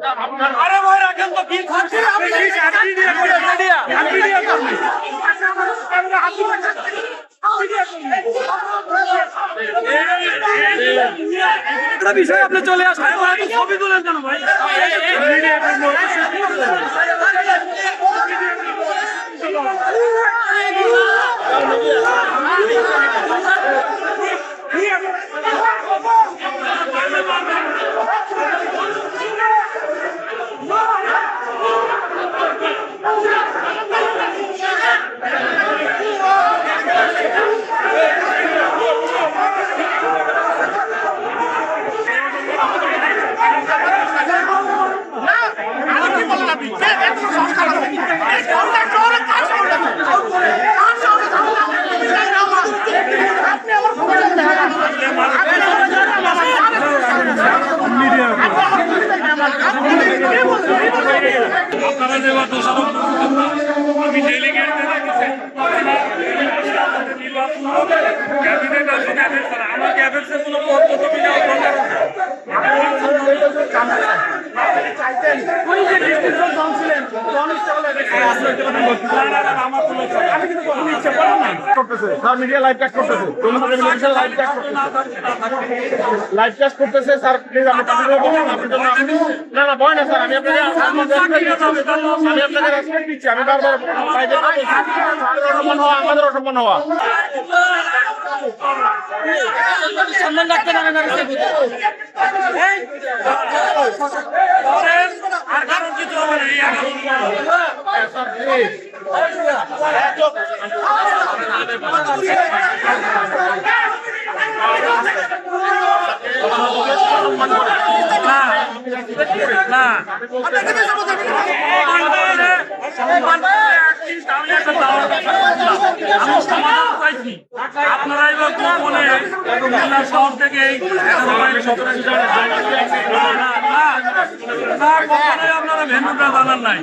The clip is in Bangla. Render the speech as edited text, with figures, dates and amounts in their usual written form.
আরে ভাই রাখেন তো কি খাচ্ছি আমি বিষয় আপনি চলে আসেন ছবি তুলেন কেন ভাই আমি ডেলিগেট ক্যাবিনেট আছে আমার ক্যাবিনেটের কোনো পদ্ধতি নেওয়া দরকার মিডিয়া লাইভ কাজ করতেছে লাইভ কাজ করতেছে স্যার প্লিজ আমি না না ভয় না স্যার আমি আপনাকে রেসপেক্ট দিচ্ছি আমি বারবার আমাদের অসম্মান হওয়া সম্মান রাখতে না আর কারণ কিছু হবে না আপনারাই বা গোপনে শহর থেকে আপনারা ভেন্যুটা জানার নাই